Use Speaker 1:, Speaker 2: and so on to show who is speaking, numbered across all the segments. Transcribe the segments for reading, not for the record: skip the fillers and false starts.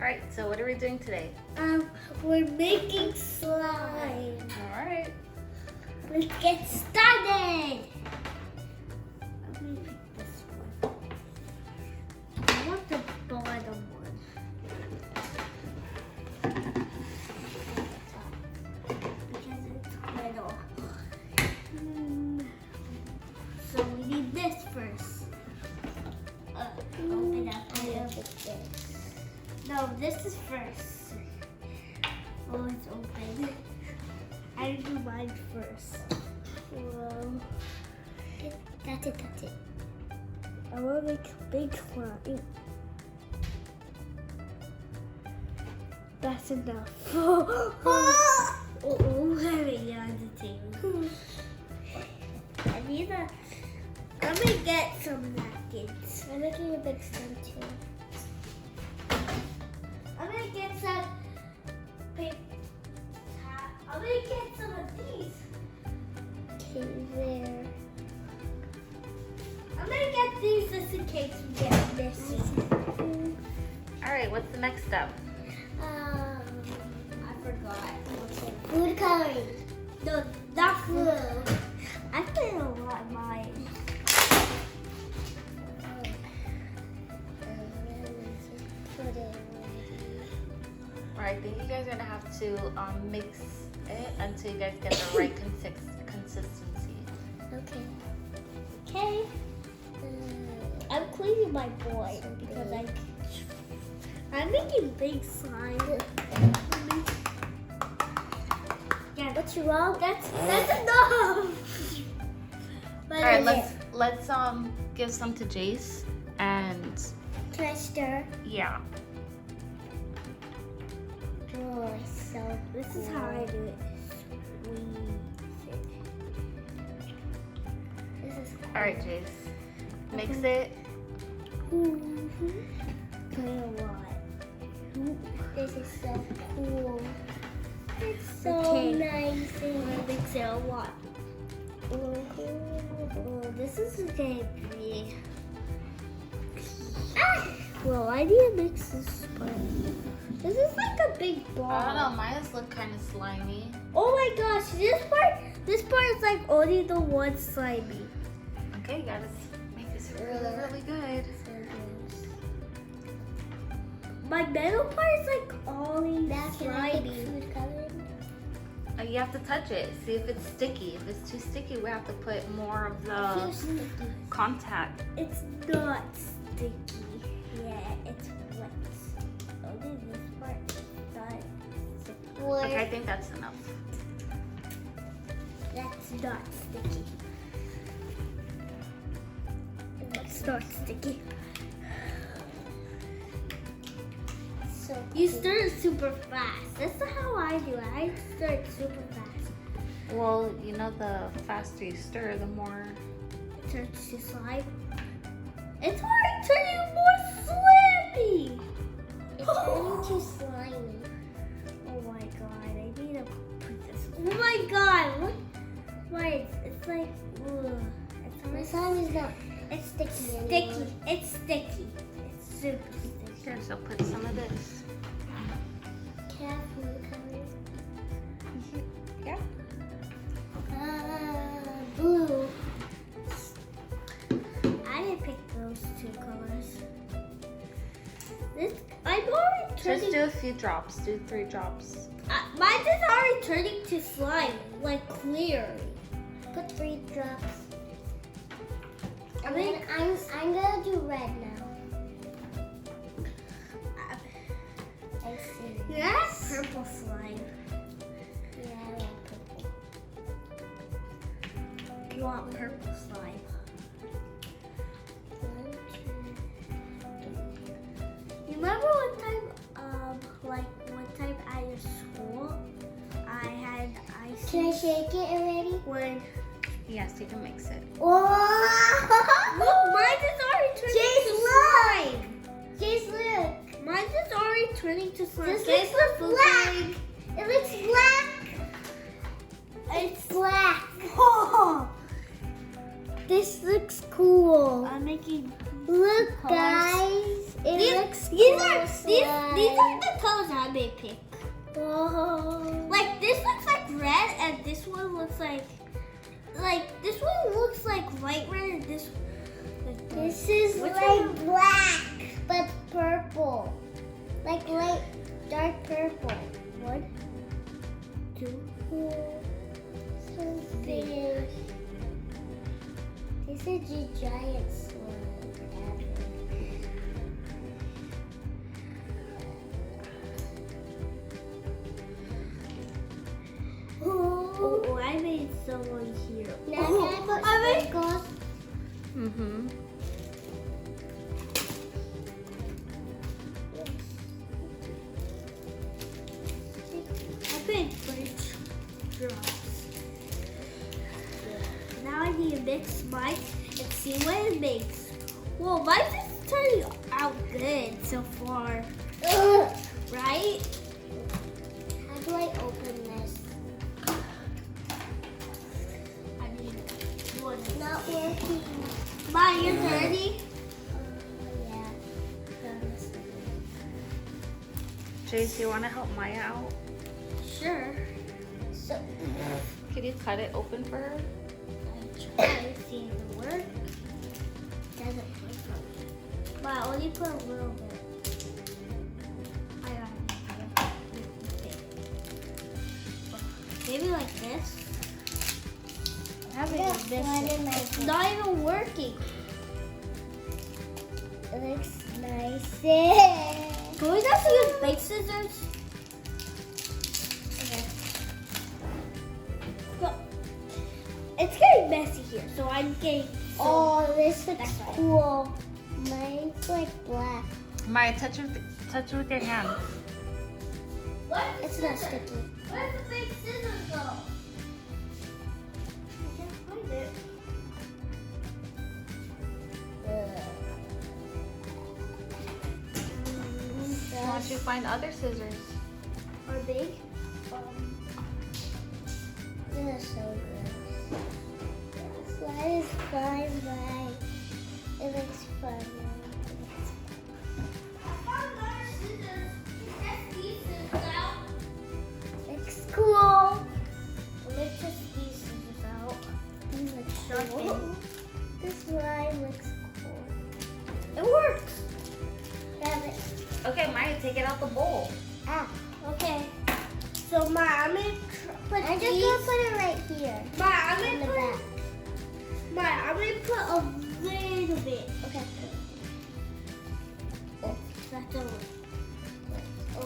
Speaker 1: Alright, so what are we doing today?
Speaker 2: We're making slime.
Speaker 1: Alright.
Speaker 2: Let's get started. Let me pick this one. I want the bottom one. Because it's little. So we need this first. Open up. No, this is first. Oh, it's open. I do mine first. Whoa. That's it. I want to make a big slime. That's enough. Oh, heavy on the table. I'm gonna get some napkins. I'm making a big slime too. I'm gonna get some paper. I'm gonna get some of these. Okay, there. I'm gonna get these just in case we get messy.
Speaker 1: Alright, what's the next step?
Speaker 2: I forgot. Food coloring. No, not food. I played a lot of mine.
Speaker 1: Alright, I think you guys are gonna have to mix it until you guys get the right consistency.
Speaker 2: Okay. I'm cleaning my board because I'm making big slime. Yeah, what's wrong? That's enough.
Speaker 1: Alright, let's give some to Jace and
Speaker 2: can I stir?
Speaker 1: yeah.
Speaker 2: Oh, so this is how I do it. This is
Speaker 1: Alright, Jace. Mix it.
Speaker 2: This is so cool. It's so nice. Mix it a lot. This is going to be. Well, I need to mix this part. This is like a big ball.
Speaker 1: I don't know, mine look kind of slimy.
Speaker 2: Oh my gosh, this part is like only the one slimy.
Speaker 1: Okay, you gotta make this really good.
Speaker 2: My middle part is like all slimy. Food coloring?
Speaker 1: You have to touch it, see if it's sticky. If it's too sticky, we have to put more of the contact.
Speaker 2: It's not sticky. Yeah, it's wet. Only this part is not sticky.
Speaker 1: Okay, I think that's enough.
Speaker 2: That's not sticky. It's not sticky. So you stir it super fast. That's how I do it. I stir it super fast.
Speaker 1: Well, you know, the faster you stir, the more
Speaker 2: it turns to slime. It's already turning more slimy. It's turning too slimy. Oh my god, I need to put this. Oh my god, look. Why? It's like, ugh. My slime is not. It's sticky. It's sticky. It's super sticky.
Speaker 1: Sure, so put some of this.
Speaker 2: Careful, coloring.
Speaker 1: Yeah.
Speaker 2: Blue. I didn't pick those two colors. I'm already turning.
Speaker 1: Just do a few drops. Do 3 drops.
Speaker 2: Mine is already turning to slime, like clear. Put 3 drops. I'm gonna do red now. I see. Yes. Purple slime. Yeah, I want purple. You want purple slime? 1, 2, 3. You remember one time at your school, I had ice. Can I shake it already? When?
Speaker 1: Yes, you can mix it.
Speaker 2: Whoa! Look, mine is already turning to slime. Jace, look. Mine is already turning to slime. This looks black. It looks black. It's black. Oh. This looks cool. I'm making. Look, guys. It looks cool. These are Whoa. Like this looks like red, and this one looks like this one looks like light red, and this. Like this is
Speaker 3: Which
Speaker 2: like
Speaker 3: one?
Speaker 2: black, but purple. Like light, dark purple. 1, 2, 3. This is a giant slime. Oh, I made someone here. Now can I put sprinkles?
Speaker 1: Mm-hmm.
Speaker 2: I put French drops. Now I need to mix mine and see what it makes. Well, mine's is turning out good so far. Right? How do I open this? I mean, it's not working. Maya, you're dirty? Yeah.
Speaker 1: Jace, you want to help Maya out?
Speaker 2: Sure. So,
Speaker 1: Could you cut it open for her?
Speaker 2: I try to see if it works. Doesn't work. But I only put a little bit. I got it. Maybe like this. It's not even working.
Speaker 3: It looks nice.
Speaker 2: Can we just use big scissors? Okay. Go. It's getting messy here, so I'm getting.
Speaker 3: Oh, this looks
Speaker 2: That's right.
Speaker 3: cool. Mine's like black.
Speaker 1: Maya, touch it with your hands.
Speaker 3: It's not sticky.
Speaker 2: Where's the big scissors go? I can't find it.
Speaker 1: Why don't you find other scissors?
Speaker 2: Are big?
Speaker 3: This is so gross. Slide is fine, but it looks fun.
Speaker 2: I found another scissors. Test these scissors out.
Speaker 3: It's cool.
Speaker 2: Let's test these scissors out.
Speaker 3: These look
Speaker 2: Sharp.
Speaker 3: cool. This line looks cool.
Speaker 2: It works.
Speaker 3: Grab it.
Speaker 1: Okay, Maya, take it out the bowl.
Speaker 3: Ah,
Speaker 2: Okay. So I'm gonna put
Speaker 3: I'm just
Speaker 2: these.
Speaker 3: gonna put it right here
Speaker 2: I'm
Speaker 3: in the
Speaker 2: gonna
Speaker 3: back.
Speaker 2: I'm gonna put a little bit.
Speaker 3: Okay.
Speaker 2: That's a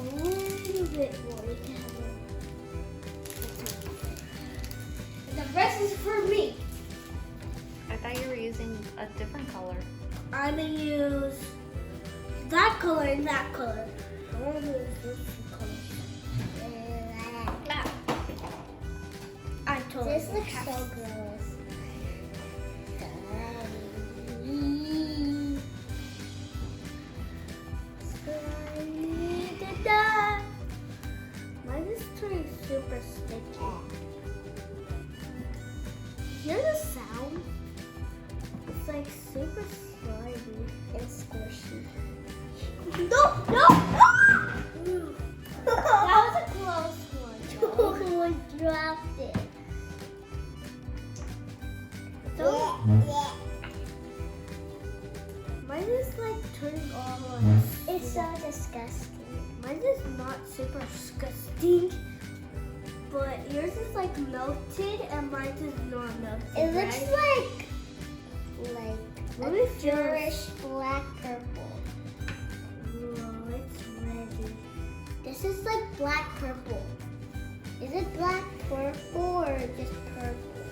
Speaker 2: little bit more. We can have and the rest is for me.
Speaker 1: I thought you were using a different color.
Speaker 2: I'm gonna use that color and that color. I want to use those two colors. I totally
Speaker 3: This looks
Speaker 2: have
Speaker 3: so
Speaker 2: to.
Speaker 3: gross.
Speaker 2: Da-da. Mine is turning super sticky. Hear the sound? It's like super slimy and squishy. No! No! No! That was a close one.
Speaker 3: Someone dropped it.
Speaker 2: Don't- Mine is like turning all like.
Speaker 3: It's so disgusting.
Speaker 2: Mine is not super disgusting, but yours is like melted and mine is not melted.
Speaker 3: It looks
Speaker 2: right?
Speaker 3: like
Speaker 2: Let me
Speaker 3: a
Speaker 2: feel
Speaker 3: purish black purple.
Speaker 2: Whoa, it's ready.
Speaker 3: This is like black purple. Is it black purple or just purple?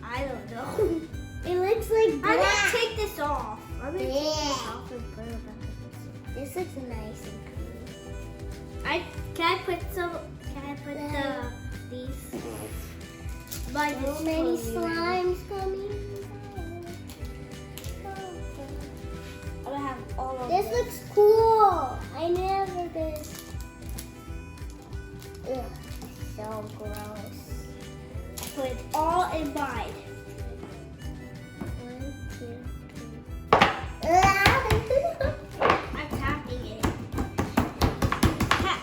Speaker 2: I don't know.
Speaker 3: It looks like
Speaker 2: I'm
Speaker 3: black.
Speaker 2: gonna take this off. I'm gonna take this
Speaker 3: Yeah.
Speaker 2: off and put it back in
Speaker 3: This looks nice and cool.
Speaker 2: Can I put these? Mine
Speaker 3: So
Speaker 2: is
Speaker 3: many
Speaker 2: totally ready.
Speaker 3: slimes coming.
Speaker 2: I'm gonna have all of
Speaker 3: This looks cool. I never did. Ugh, so gross.
Speaker 2: put it all in mine.
Speaker 3: 1, 2, 3.
Speaker 2: I'm tapping it. Tap.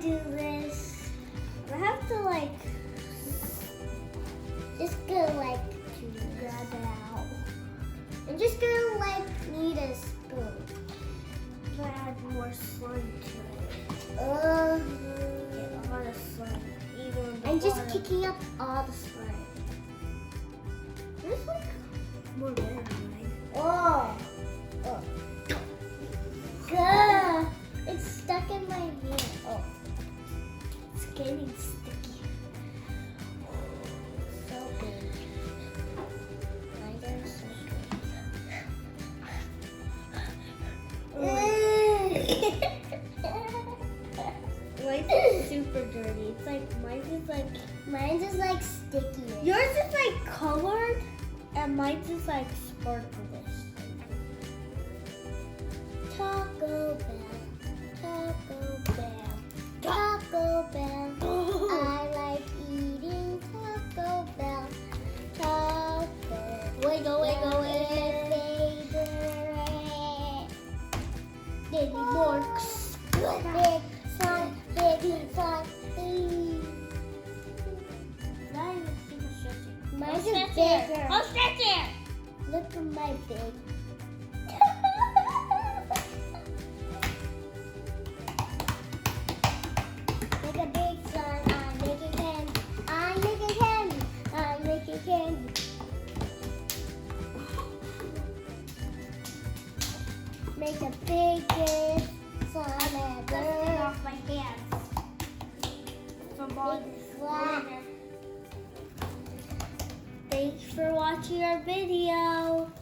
Speaker 2: do this. I have to like
Speaker 3: Just gonna like
Speaker 2: grab it out.
Speaker 3: I'm just gonna like need a spoon.
Speaker 2: But add more slime to it.
Speaker 3: Uh,
Speaker 2: Get a lot of slime. Even the
Speaker 3: I'm just
Speaker 2: bottom.
Speaker 3: kicking up all the slime.
Speaker 2: There's like more better than mine.
Speaker 3: Oh. Gah. It's stuck in my hand. Oh.
Speaker 2: It's getting sticky.
Speaker 3: So good. Mine are so
Speaker 2: Mine's is super dirty. It's like
Speaker 3: Mine's is like sticky.
Speaker 2: yours is like colored and mine's is like sparklish.
Speaker 3: Taco Bell. Taco Bell. Taco Bell. I like eating Taco Bell. Taco.
Speaker 2: Wiggle, wiggle,
Speaker 3: Bell is my favorite.
Speaker 2: Baby Morks.
Speaker 3: Big fun, big fun. Mine's is bigger.
Speaker 2: I'll stretch it.
Speaker 3: Look at my big. Make a big slime. I'm making candy. I'm making candy. I'm making candy. Make the biggest slime
Speaker 2: Dusting
Speaker 3: ever.
Speaker 2: off my hands. From all
Speaker 3: Big
Speaker 2: this
Speaker 3: slime.
Speaker 2: glitter. Thanks for watching our video.